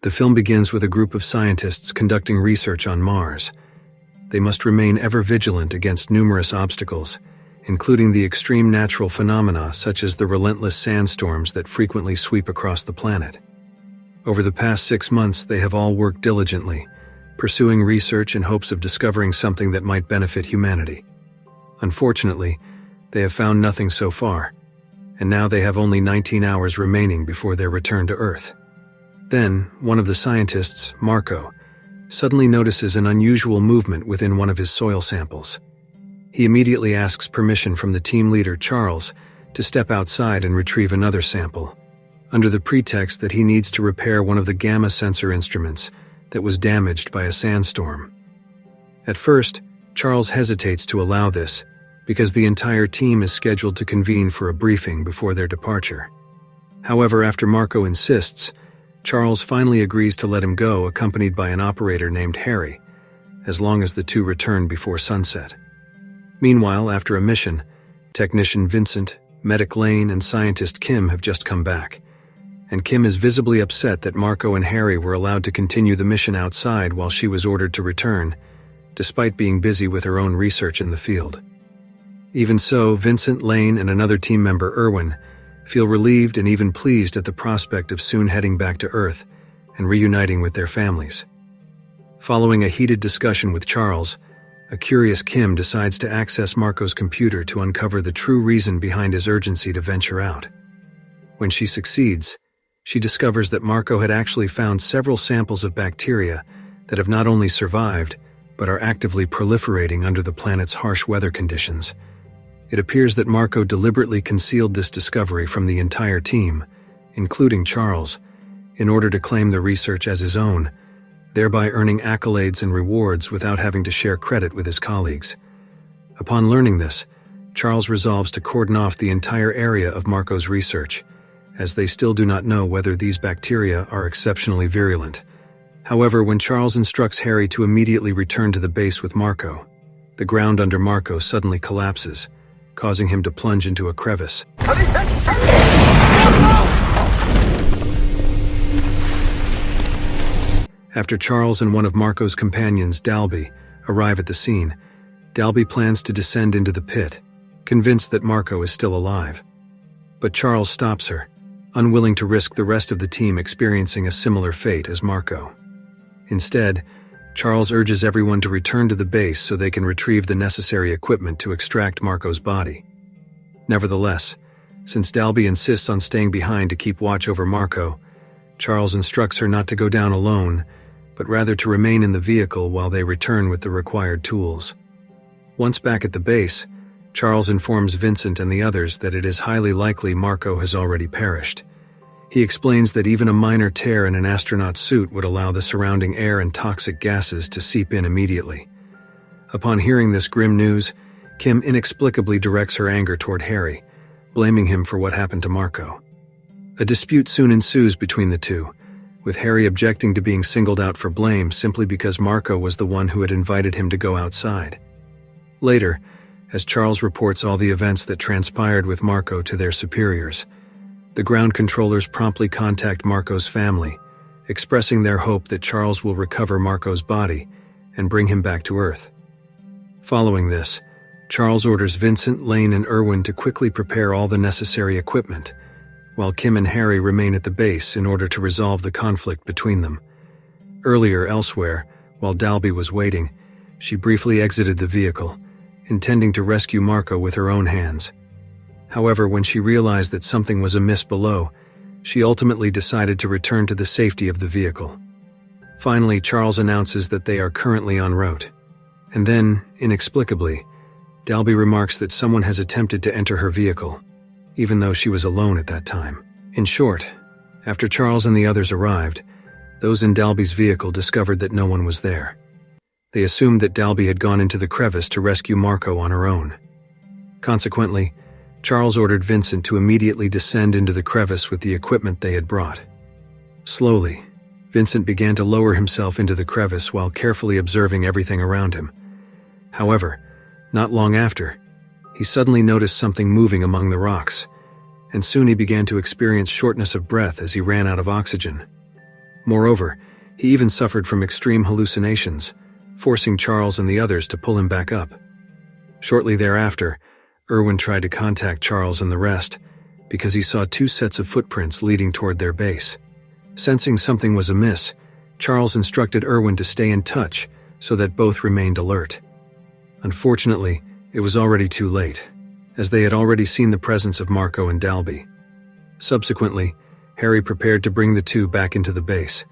The film begins with a group of scientists conducting research on Mars. They must remain ever vigilant against numerous obstacles, including the extreme natural phenomena such as the relentless sandstorms that frequently sweep across the planet. Over the past 6 months, they have all worked diligently, pursuing research in hopes of discovering something that might benefit humanity. Unfortunately, they have found nothing so far, and now they have only 19 hours remaining before their return to Earth. Then, one of the scientists, Marco, suddenly notices an unusual movement within one of his soil samples. He immediately asks permission from the team leader, Charles, to step outside and retrieve another sample, under the pretext that he needs to repair one of the gamma sensor instruments that was damaged by a sandstorm. At first, Charles hesitates to allow this, because the entire team is scheduled to convene for a briefing before their departure. However, after Marco insists, Charles finally agrees to let him go, accompanied by an operator named Harry, as long as the two return before sunset. Meanwhile, after a mission, technician Vincent, medic Lane, and scientist Kim have just come back, and Kim is visibly upset that Marco and Harry were allowed to continue the mission outside while she was ordered to return, despite being busy with her own research in the field. Even so, Vincent, Lane, and another team member, Erwin, feel relieved and even pleased at the prospect of soon heading back to Earth and reuniting with their families. Following a heated discussion with Charles, a curious Kim decides to access Marco's computer to uncover the true reason behind his urgency to venture out. When she succeeds, she discovers that Marco had actually found several samples of bacteria that have not only survived, but are actively proliferating under the planet's harsh weather conditions. It appears that Marco deliberately concealed this discovery from the entire team, including Charles, in order to claim the research as his own, thereby earning accolades and rewards without having to share credit with his colleagues. Upon learning this, Charles resolves to cordon off the entire area of Marco's research, as they still do not know whether these bacteria are exceptionally virulent. However, when Charles instructs Harry to immediately return to the base with Marco, the ground under Marco suddenly collapses, causing him to plunge into a crevice. After Charles and one of Marco's companions, Dalby, arrive at the scene, Dalby plans to descend into the pit, convinced that Marco is still alive. But Charles stops her, unwilling to risk the rest of the team experiencing a similar fate as Marco. Instead, Charles urges everyone to return to the base so they can retrieve the necessary equipment to extract Marco's body. Nevertheless, since Dalby insists on staying behind to keep watch over Marco, Charles instructs her not to go down alone, but rather to remain in the vehicle while they return with the required tools. Once back at the base, Charles informs Vincent and the others that it is highly likely Marco has already perished. He explains that even a minor tear in an astronaut's suit would allow the surrounding air and toxic gases to seep in immediately. Upon hearing this grim news, Kim inexplicably directs her anger toward Harry, blaming him for what happened to Marco. A dispute soon ensues between the two, with Harry objecting to being singled out for blame simply because Marco was the one who had invited him to go outside. Later, as Charles reports all the events that transpired with Marco to their superiors, the ground controllers promptly contact Marco's family, expressing their hope that Charles will recover Marco's body and bring him back to Earth. Following this, Charles orders Vincent, Lane, and Erwin to quickly prepare all the necessary equipment, while Kim and Harry remain at the base in order to resolve the conflict between them. Earlier, elsewhere, while Dalby was waiting, she briefly exited the vehicle, intending to rescue Marco with her own hands. However, when she realized that something was amiss below, she ultimately decided to return to the safety of the vehicle. Finally, Charles announces that they are currently en route. And then, inexplicably, Dalby remarks that someone has attempted to enter her vehicle, even though she was alone at that time. In short, after Charles and the others arrived, those in Dalby's vehicle discovered that no one was there. They assumed that Dalby had gone into the crevice to rescue Marco on her own. Consequently, Charles ordered Vincent to immediately descend into the crevice with the equipment they had brought. Slowly, Vincent began to lower himself into the crevice while carefully observing everything around him. However, not long after, he suddenly noticed something moving among the rocks, and soon he began to experience shortness of breath as he ran out of oxygen. Moreover, he even suffered from extreme hallucinations, forcing Charles and the others to pull him back up. Shortly thereafter, Irwin tried to contact Charles and the rest because he saw 2 sets of footprints leading toward their base. Sensing something was amiss, Charles instructed Irwin to stay in touch so that both remained alert. Unfortunately, it was already too late, as they had already seen the presence of Marco and Dalby. Subsequently, Harry prepared to bring the 2 back into the base.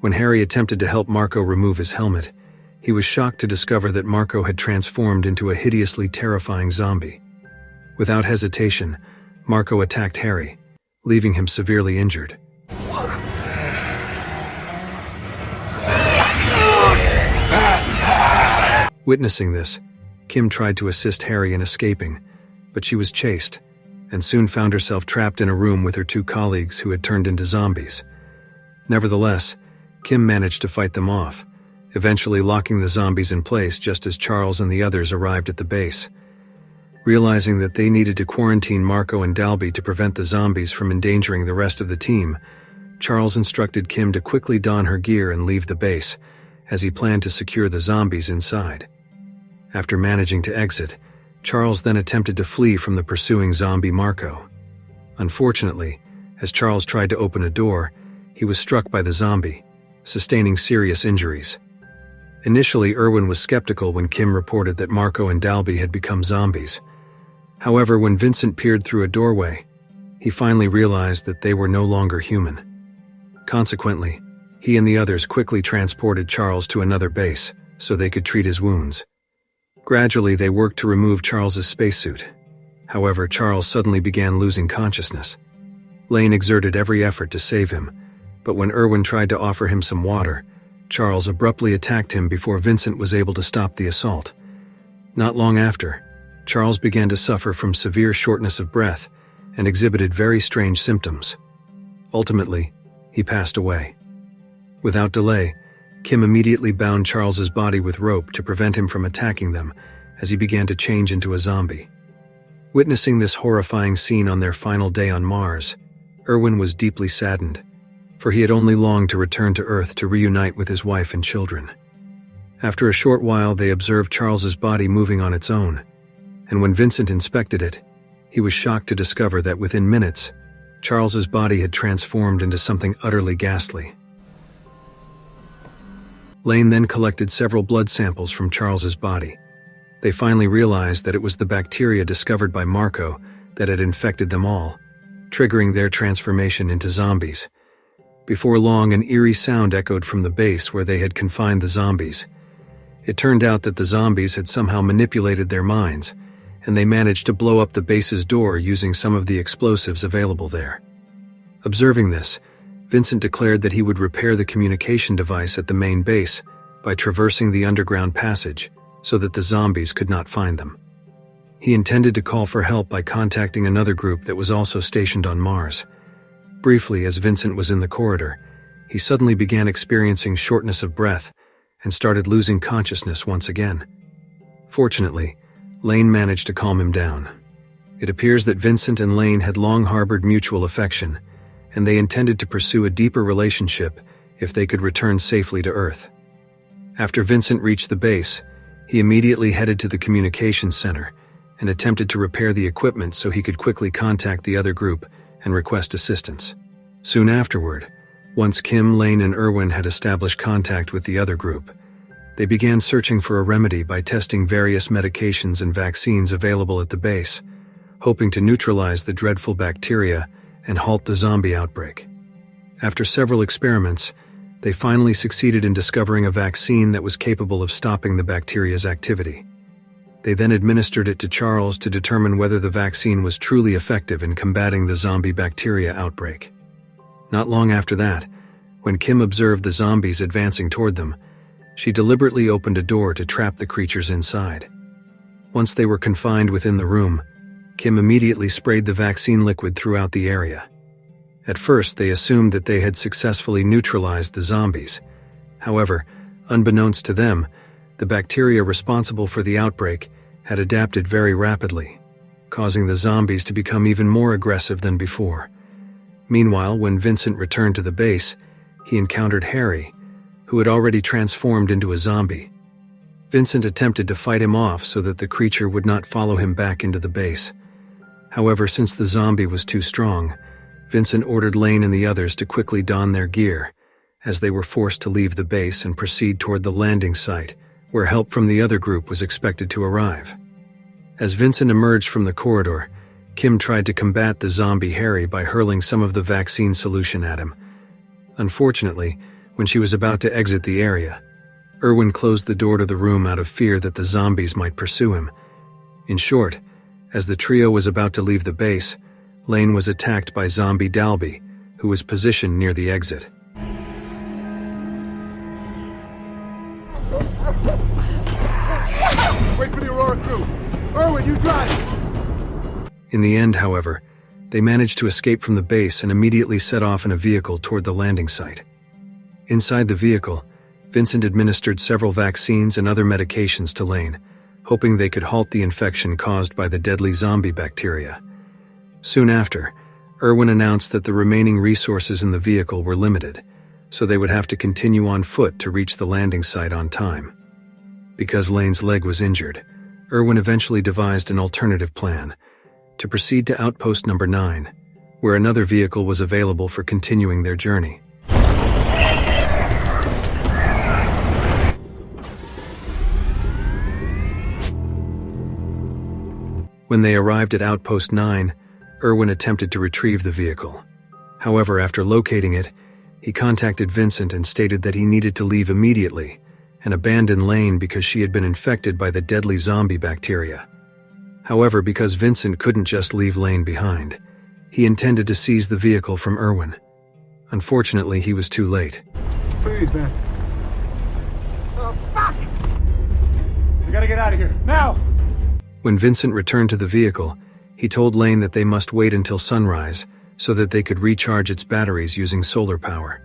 When Harry attempted to help Marco remove his helmet, he was shocked to discover that Marco had transformed into a hideously terrifying zombie. Without hesitation, Marco attacked Harry, leaving him severely injured. Witnessing this, Kim tried to assist Harry in escaping, but she was chased, and soon found herself trapped in a room with her 2 colleagues who had turned into zombies. Nevertheless, Kim managed to fight them off, eventually locking the zombies in place just as Charles and the others arrived at the base. Realizing that they needed to quarantine Marco and Dalby to prevent the zombies from endangering the rest of the team, Charles instructed Kim to quickly don her gear and leave the base, as he planned to secure the zombies inside. After managing to exit, Charles then attempted to flee from the pursuing zombie Marco. Unfortunately, as Charles tried to open a door, he was struck by the zombie, sustaining serious injuries. Initially, Irwin was skeptical when Kim reported that Marco and Dalby had become zombies. However, when Vincent peered through a doorway, he finally realized that they were no longer human. Consequently, he and the others quickly transported Charles to another base so they could treat his wounds. Gradually, they worked to remove Charles's spacesuit. However, Charles suddenly began losing consciousness. Lane exerted every effort to save him, but when Irwin tried to offer him some water, Charles abruptly attacked him before Vincent was able to stop the assault. Not long after, Charles began to suffer from severe shortness of breath and exhibited very strange symptoms. Ultimately, he passed away. Without delay, Kim immediately bound Charles's body with rope to prevent him from attacking them as he began to change into a zombie. Witnessing this horrifying scene on their final day on Mars, Irwin was deeply saddened, for he had only longed to return to Earth to reunite with his wife and children. After a short while, they observed Charles's body moving on its own, and when Vincent inspected it, he was shocked to discover that within minutes, Charles's body had transformed into something utterly ghastly. Lane then collected several blood samples from Charles's body. They finally realized that it was the bacteria discovered by Marco that had infected them all, triggering their transformation into zombies. Before long, an eerie sound echoed from the base where they had confined the zombies. It turned out that the zombies had somehow manipulated their minds, and they managed to blow up the base's door using some of the explosives available there. Observing this, Vincent declared that he would repair the communication device at the main base by traversing the underground passage so that the zombies could not find them. He intended to call for help by contacting another group that was also stationed on Mars. Briefly, as Vincent was in the corridor, he suddenly began experiencing shortness of breath and started losing consciousness once again. Fortunately, Lane managed to calm him down. It appears that Vincent and Lane had long harbored mutual affection, and they intended to pursue a deeper relationship if they could return safely to Earth. After Vincent reached the base, he immediately headed to the communications center and attempted to repair the equipment so he could quickly contact the other group and request assistance. Soon afterward, once Kim, Lane, and Irwin had established contact with the other group, they began searching for a remedy by testing various medications and vaccines available at the base, hoping to neutralize the dreadful bacteria and halt the zombie outbreak. After several experiments, they finally succeeded in discovering a vaccine that was capable of stopping the bacteria's activity. They then administered it to Charles to determine whether the vaccine was truly effective in combating the zombie bacteria outbreak. Not long after that, when Kim observed the zombies advancing toward them, she deliberately opened a door to trap the creatures inside. Once they were confined within the room, Kim immediately sprayed the vaccine liquid throughout the area. At first, they assumed that they had successfully neutralized the zombies. However, unbeknownst to them, the bacteria responsible for the outbreak had adapted very rapidly, causing the zombies to become even more aggressive than before. Meanwhile, when Vincent returned to the base, he encountered Harry, who had already transformed into a zombie. Vincent attempted to fight him off so that the creature would not follow him back into the base. However, since the zombie was too strong, Vincent ordered Lane and the others to quickly don their gear, as they were forced to leave the base and proceed toward the landing site, where help from the other group was expected to arrive. As Vincent emerged from the corridor, Kim tried to combat the zombie Harry by hurling some of the vaccine solution at him. Unfortunately, when she was about to exit the area, Irwin closed the door to the room out of fear that the zombies might pursue him. In short, as the trio was about to leave the base, Lane was attacked by zombie Dalby, who was positioned near the exit. Wait for the Aurora crew! Irwin, you drive! In the end, however, they managed to escape from the base and immediately set off in a vehicle toward the landing site. Inside the vehicle, Vincent administered several vaccines and other medications to Lane, hoping they could halt the infection caused by the deadly zombie bacteria. Soon after, Irwin announced that the remaining resources in the vehicle were limited, so they would have to continue on foot to reach the landing site on time. Because Lane's leg was injured, Irwin eventually devised an alternative plan: to proceed to Outpost Number 9, where another vehicle was available for continuing their journey. When they arrived at Outpost 9, Irwin attempted to retrieve the vehicle. However, after locating it, he contacted Vincent and stated that he needed to leave immediately and abandon Lane because she had been infected by the deadly zombie bacteria. However, because Vincent couldn't just leave Lane behind, he intended to seize the vehicle from Irwin. Unfortunately, he was too late. Please, man. Oh, fuck! We gotta get out of here, now! When Vincent returned to the vehicle, he told Lane that they must wait until sunrise so that they could recharge its batteries using solar power.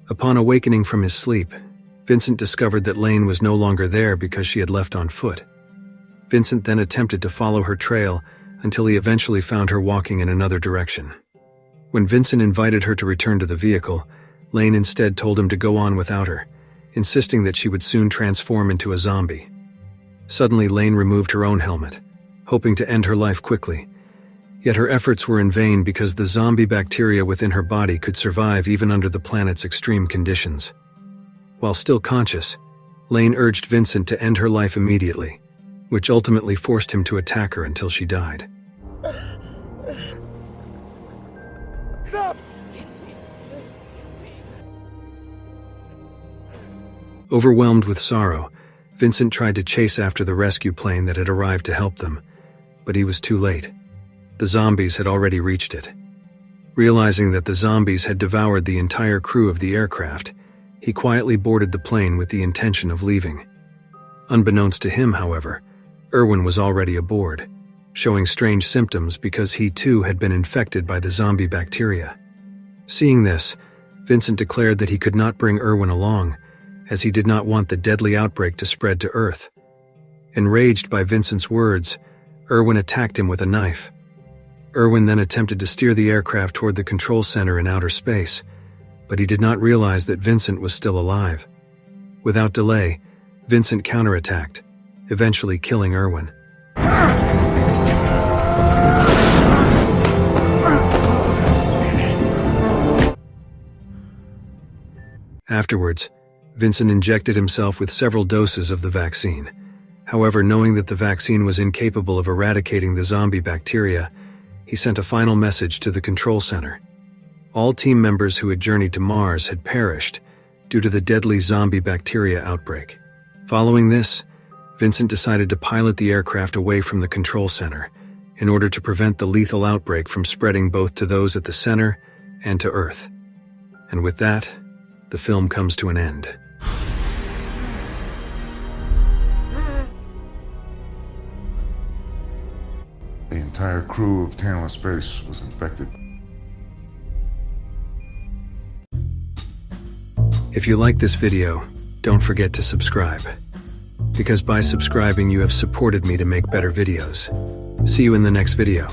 Upon awakening from his sleep, Vincent discovered that Lane was no longer there because she had left on foot. Vincent then attempted to follow her trail until he eventually found her walking in another direction. When Vincent invited her to return to the vehicle, Lane instead told him to go on without her, insisting that she would soon transform into a zombie. Suddenly, Lane removed her own helmet, hoping to end her life quickly. Yet her efforts were in vain because the zombie bacteria within her body could survive even under the planet's extreme conditions. While still conscious, Lane urged Vincent to end her life immediately, which ultimately forced him to attack her until she died. Stop! Overwhelmed with sorrow, Vincent tried to chase after the rescue plane that had arrived to help them, but he was too late. The zombies had already reached it. Realizing that the zombies had devoured the entire crew of the aircraft, he quietly boarded the plane with the intention of leaving. Unbeknownst to him, however, Irwin was already aboard, showing strange symptoms because he too had been infected by the zombie bacteria. Seeing this, Vincent declared that he could not bring Irwin along, as he did not want the deadly outbreak to spread to Earth. Enraged by Vincent's words, Irwin attacked him with a knife. Irwin then attempted to steer the aircraft toward the control center in outer space, but he did not realize that Vincent was still alive. Without delay, Vincent counterattacked, eventually killing Irwin. Afterwards, Vincent injected himself with several doses of the vaccine. However, knowing that the vaccine was incapable of eradicating the zombie bacteria, he sent a final message to the control center. All team members who had journeyed to Mars had perished due to the deadly zombie bacteria outbreak. Following this, Vincent decided to pilot the aircraft away from the control center in order to prevent the lethal outbreak from spreading both to those at the center and to Earth. And with that, the film comes to an end. The entire crew of Tantalus Space was infected. If you like this video, don't forget to subscribe. Because by subscribing, you have supported me to make better videos. See you in the next video.